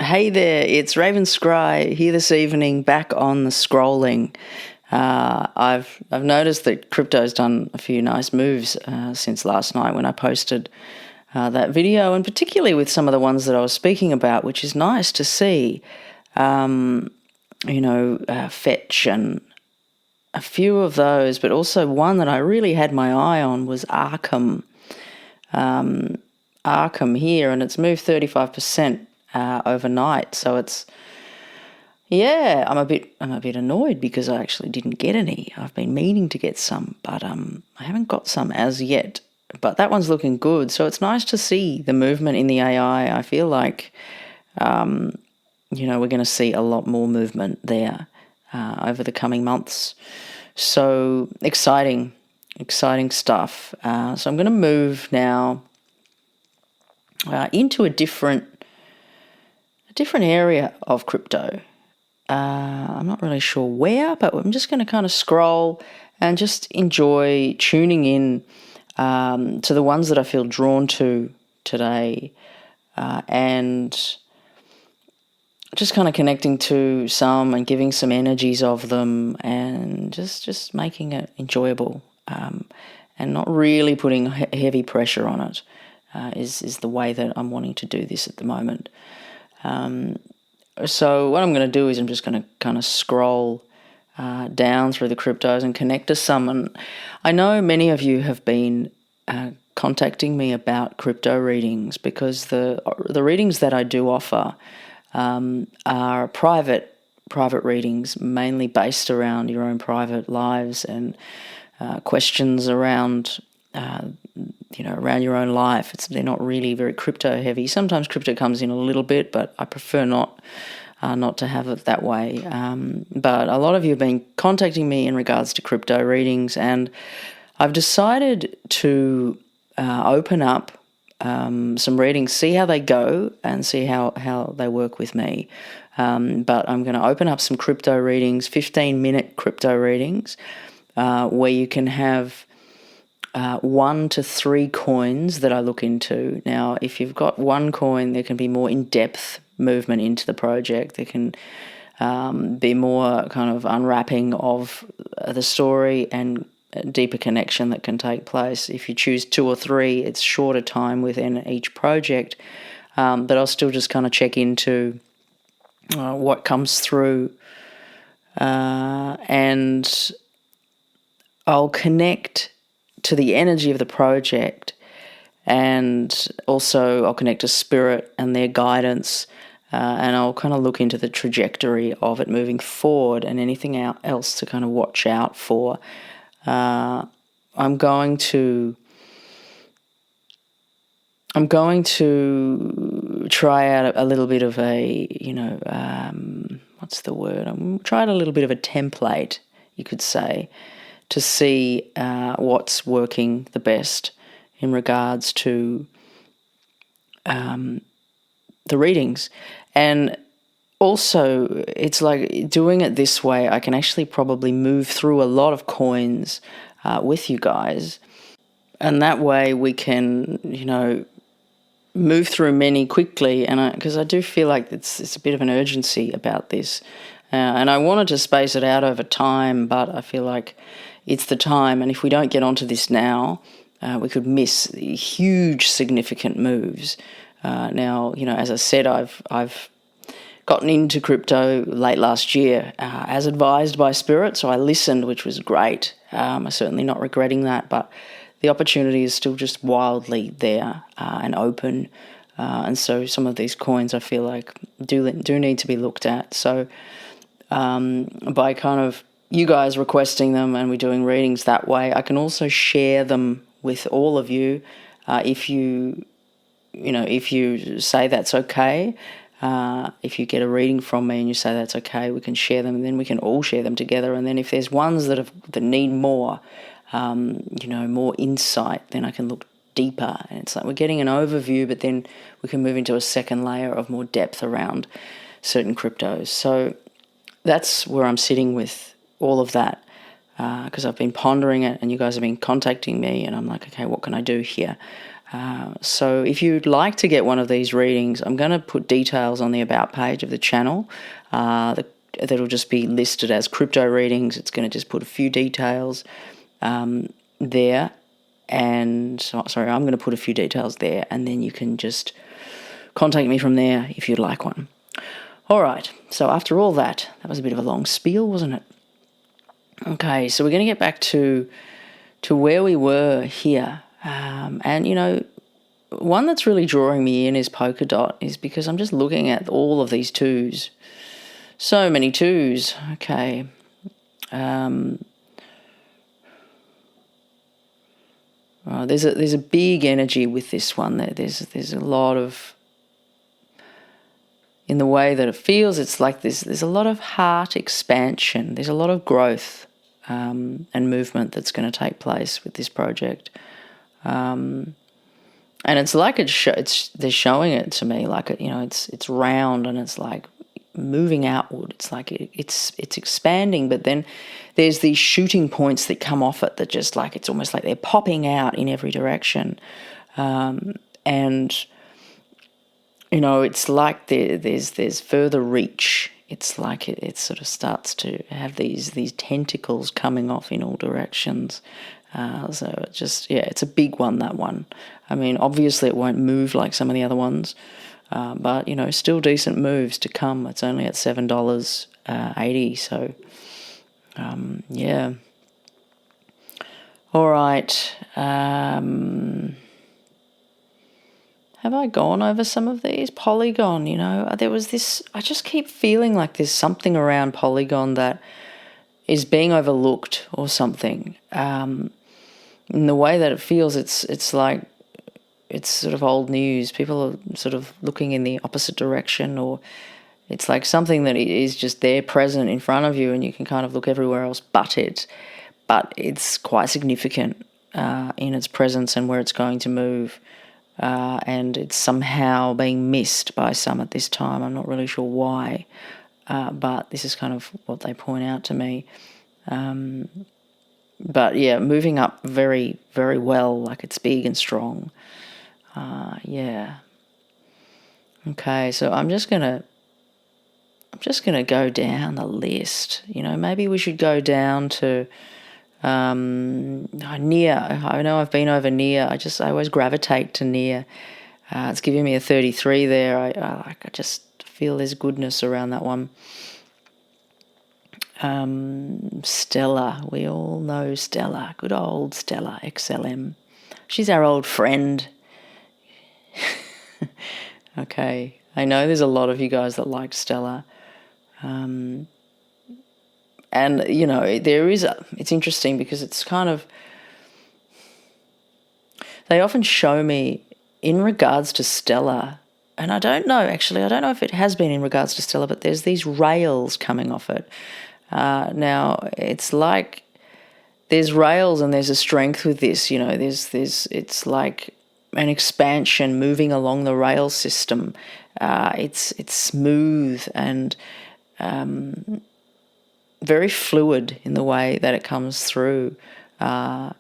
Hey there, it's Raven Scry here this evening, back on the scrolling. I've noticed that crypto's done a few nice moves since last night when I posted that video, and particularly with some of the ones that I was speaking about, which is nice to see. Fetch and a few of those, but also one that I really had my eye on was Arkham. Arkham here, and it's moved 35% overnight. So it's, I'm a bit annoyed because I actually didn't get any. I've been meaning to get some, but I haven't got some as yet. But that one's looking good. So it's nice to see the movement in the AI. I feel like, we're going to see a lot more movement there over the coming months. So exciting stuff. So I'm going to move now into a different area of crypto. I'm not really sure where, but I'm just going to kind of scroll and just enjoy tuning in to the ones that I feel drawn to today, and just kind of connecting to some and giving some energies of them, and just making it enjoyable, and not really putting heavy pressure on it. Is the way that I'm wanting to do this at the moment. So what I'm going to do is I'm just going to kind of scroll down through the cryptos and connect to some. And I know many of you have been contacting me about crypto readings, because the readings that I do offer are private readings, mainly based around your own private lives and questions around around your own life. They're not really very crypto heavy. Sometimes crypto comes in a little bit, but I prefer not to have it that way. But a lot of you have been contacting me in regards to crypto readings, and I've decided to open up some readings, see how they go, and see how they work with me. But I'm going to open up some crypto readings, 15-minute crypto readings, where you can have 1 to 3 coins that I look into. Now, if you've got one coin, there can be more in-depth movement into the project. There can be more kind of unwrapping of the story and a deeper connection that can take place. If you choose 2 or 3, it's shorter time within each project, but I'll still just kind of check into what comes through, and I'll connect to the energy of the project, and also I'll connect to spirit and their guidance, and I'll kind of look into the trajectory of it moving forward and anything else to kind of watch out for. I'm going to try out a little bit of a, what's the word? I'm trying a little bit of a template, you could say, to see what's working the best in regards to the readings. And also, it's like doing it this way, I can actually probably move through a lot of coins with you guys. And that way we can, move through many quickly. And because I do feel like it's a bit of an urgency about this. And I wanted to space it out over time, but I feel like it's the time. And if we don't get onto this now, we could miss huge, significant moves. Now, as I said, I've gotten into crypto late last year, as advised by Spirit, so I listened, which was great. I'm certainly not regretting that, but the opportunity is still just wildly there and open, and so some of these coins I feel like do need to be looked at. So by kind of you guys requesting them and we're doing readings that way, I can also share them with all of you, if you say that's okay. If you get a reading from me and you say that's okay, we can share them, and then we can all share them together. And then if there's ones that need more, more insight, then I can look deeper. And it's like we're getting an overview, but then we can move into a second layer of more depth around certain cryptos. So that's where I'm sitting with all of that, because I've been pondering it, and you guys have been contacting me, and I'm like, okay, what can I do here? So if you'd like to get one of these readings, I'm going to put details on the About page of the channel. That'll just be listed as crypto readings. It's going to just put a few details there. And sorry, I'm going to put a few details there, and then you can just contact me from there if you'd like one. All right, so after all that was a bit of a long spiel, wasn't it? Okay, so we're going to get back to where we were here. And, you know, one that's really drawing me in is Polkadot, is because I'm just looking at all of these twos. So many twos. Okay. There's a big energy with this one. There's a lot of, in the way that it feels, it's like there's a lot of heart expansion. There's a lot of growth and movement that's going to take place with this project. And it's like they're showing it to me like it's round and it's like moving outward. It's like it's expanding, but then there's these shooting points that come off it that just like it's almost like they're popping out in every direction, and you know it's like there's further reach. It's like it sort of starts to have these tentacles coming off in all directions. So it's a big one, that one. I mean, obviously it won't move like some of the other ones, but, you know, still decent moves to come. It's only at $7.80, so, yeah. All right. Have I gone over some of these? Polygon, you know, there was this, I just keep feeling like there's something around Polygon that is being overlooked or something. In the way that it feels, it's like it's sort of old news. People are sort of looking in the opposite direction, or it's like something that is just there, present in front of you, and you can kind of look everywhere else but it. But it's quite significant in its presence and where it's going to move, and it's somehow being missed by some at this time. I'm not really sure why, but this is kind of what they point out to me. But yeah, moving up very, very well, like it's big and strong. Yeah. Okay, so I'm just gonna go down the list. You know, maybe we should go down to near. I know I've been over near. I always gravitate to near. It's giving me a 33 there. I just feel there's goodness around that one. Stella, we all know Stella, good old Stella, XLM. She's our old friend. Okay, I know there's a lot of you guys that like Stella. And, you know, it's interesting because it's kind of, they often show me in regards to Stella, and I don't know if it has been in regards to Stella, but there's these rails coming off it. Now, it's like there's rails and there's a strength with this, you know, it's like an expansion moving along the rail system. It's smooth and very fluid in the way that it comes through. And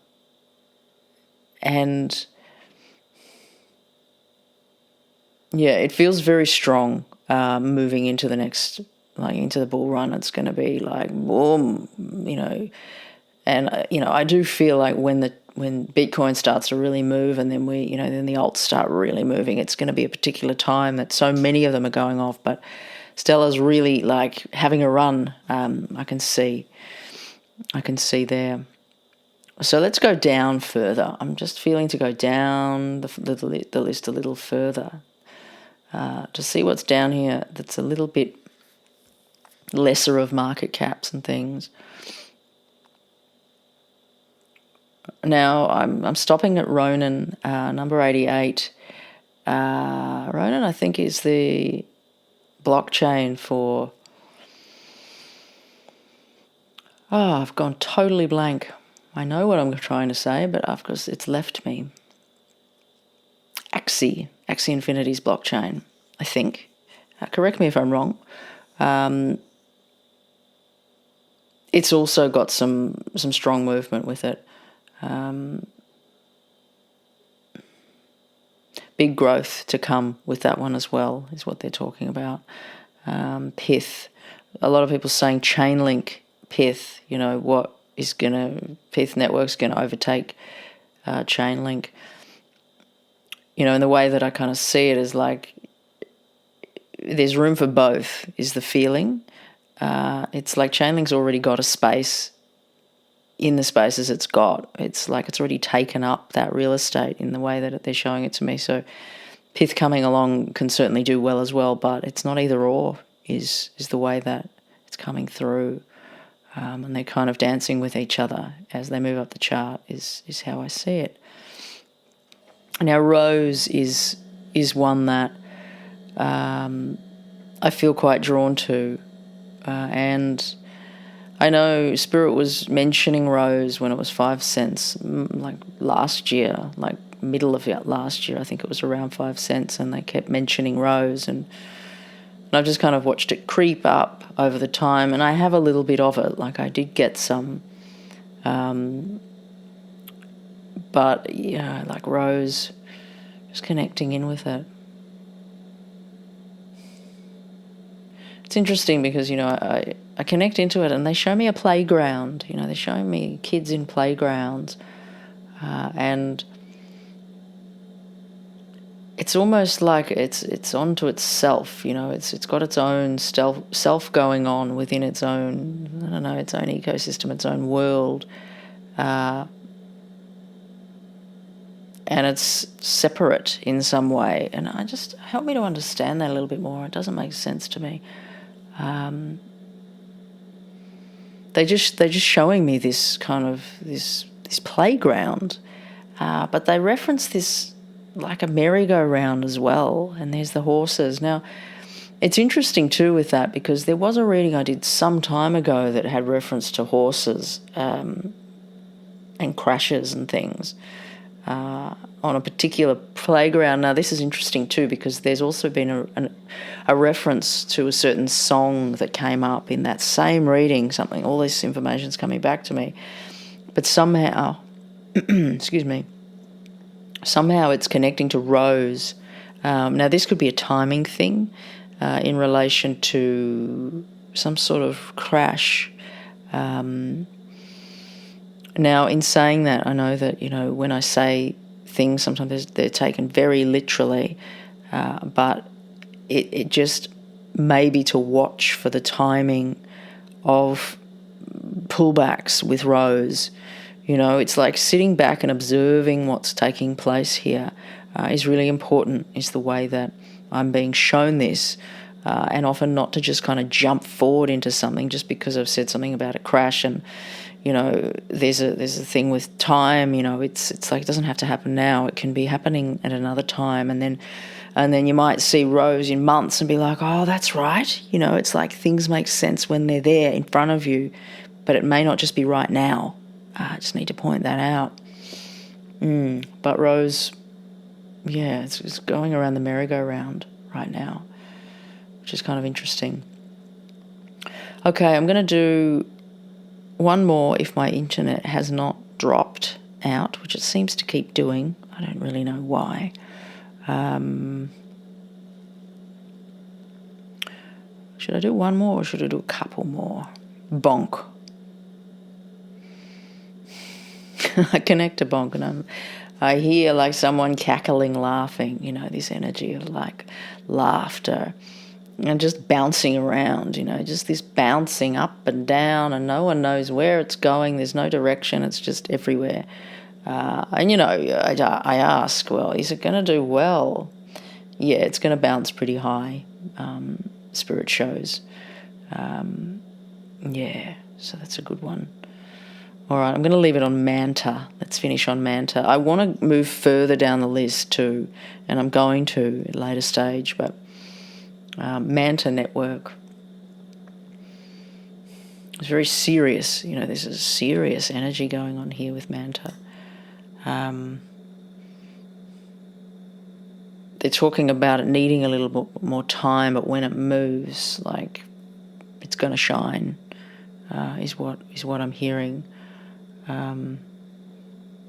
yeah, it feels very strong moving into the next, like into the bull run. It's going to be like boom, you know. And you know, I do feel like when Bitcoin starts to really move, and then then the alts start really moving, it's going to be a particular time that so many of them are going off. But Stella's really like having a run. I can see there. So let's go down further. I'm just feeling to go down the list a little further to see what's down here that's a little bit lesser of market caps and things. Now I'm stopping at Ronin, number 88. Ronin, I think, is the blockchain for... Oh, I've gone totally blank. I know what I'm trying to say, but of course it's left me. Axie Infinity's blockchain, I think. Correct me if I'm wrong. It's also got some strong movement with it. big growth to come with that one as well, is what they're talking about. Pith. A lot of people saying Chainlink Pith, Pith Network's going to overtake Chainlink. And the way that I kind of see it is like there's room for both, is the feeling. It's like Chainlink's already got a space in the spaces it's got. It's like it's already taken up that real estate in the way that they're showing it to me. So Pith coming along can certainly do well as well, but it's not either or is the way that it's coming through. And they're kind of dancing with each other as they move up the chart is how I see it. Now, Rose is one that I feel quite drawn to. And I know Spirit was mentioning Rose when it was 5 cents, like last year, like middle of last year, I think it was around 5 cents, and they kept mentioning Rose. And I've just kind of watched it creep up over the time, and I have a little bit of it. Like I did get some, but yeah, like Rose, just connecting in with it. It's interesting because, I connect into it and they show me a playground. They're showing me kids in playgrounds, and it's almost like it's onto itself. It's got its own self going on within its own, I don't know, its own ecosystem, its own world, and it's separate in some way. And help me to understand that a little bit more. It doesn't make sense to me. They're just showing me this kind of this playground, but they reference this like a merry-go-round as well, and there's the horses. Now, it's interesting too with that because there was a reading I did some time ago that had reference to horses and crashes and things on a particular playground. Now, this is interesting too because there's also been a reference to a certain song that came up in that same reading, all this information's coming back to me. But somehow, excuse me, somehow it's connecting to Rose. Now, this could be a timing thing in relation to some sort of crash. Now, in saying that, I know that, when I say things, sometimes they're taken very literally, but it just may be to watch for the timing of pullbacks with Rose. It's like sitting back and observing what's taking place here is really important, is the way that I'm being shown this, and often not to just kind of jump forward into something just because I've said something about a crash. And there's a thing with time. It's like it doesn't have to happen now. It can be happening at another time, and then you might see Rose in months and be like, oh, that's right. It's like things make sense when they're there in front of you, but it may not just be right now. I just need to point that out. But Rose, yeah, it's going around the merry-go-round right now, which is kind of interesting. Okay, I'm going to do one more if my internet has not dropped out, which it seems to keep doing. I don't really know why. Should I do one more or should I do a couple more? BONK. I connect to BONK and I hear like someone cackling, laughing, this energy of like laughter and just bouncing around, just this bouncing up and down, and no one knows where it's going. There's no direction. It's just everywhere. And, I ask, well, is it going to do well? Yeah, it's going to bounce pretty high, Spirit shows. Yeah, so that's a good one. All right, I'm going to leave it on Manta. Let's finish on Manta. I want to move further down the list too, and I'm going to at a later stage, but Manta Network. It's very serious. There's a serious energy going on here with Manta. They're talking about it needing a little bit more time, but when it moves, like it's going to shine, is what I'm hearing.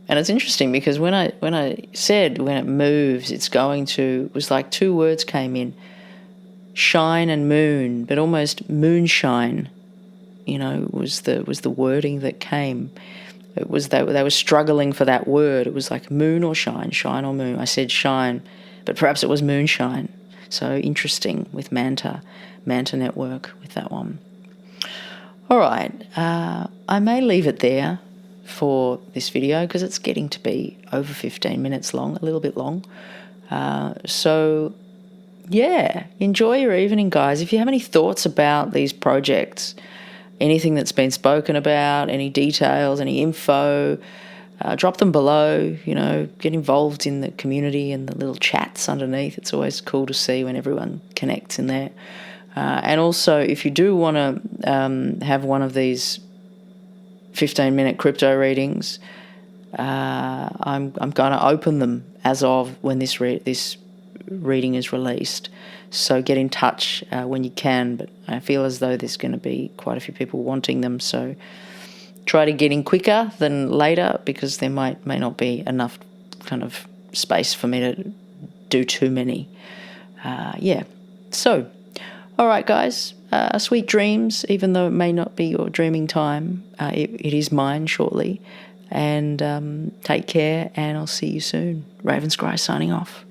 And it's interesting because when I said when it moves, it's going to, it was like two words came in, shine and moon, but almost moonshine, was the wording that came. It was that they were struggling for that word. It was like moon or shine or moon. I said shine, but perhaps it was moonshine. So interesting with Manta Network with that one. All right, I may leave it there for this video because it's getting to be over 15 minutes long, a little bit long. So yeah, enjoy your evening, guys. If you have any thoughts about these projects, anything that's been spoken about, any details, any info, drop them below. Get involved in the community and the little chats underneath. It's always cool to see when everyone connects in there. And also, if you do want to have one of these 15-minute crypto readings, I'm going to open them as of when this reading is released. So get in touch when you can. But I feel as though there's going to be quite a few people wanting them. So try to get in quicker than later because there may not be enough kind of space for me to do too many. So, all right, guys. Sweet dreams, even though it may not be your dreaming time. It is mine shortly. And take care, and I'll see you soon. Ravenscry signing off.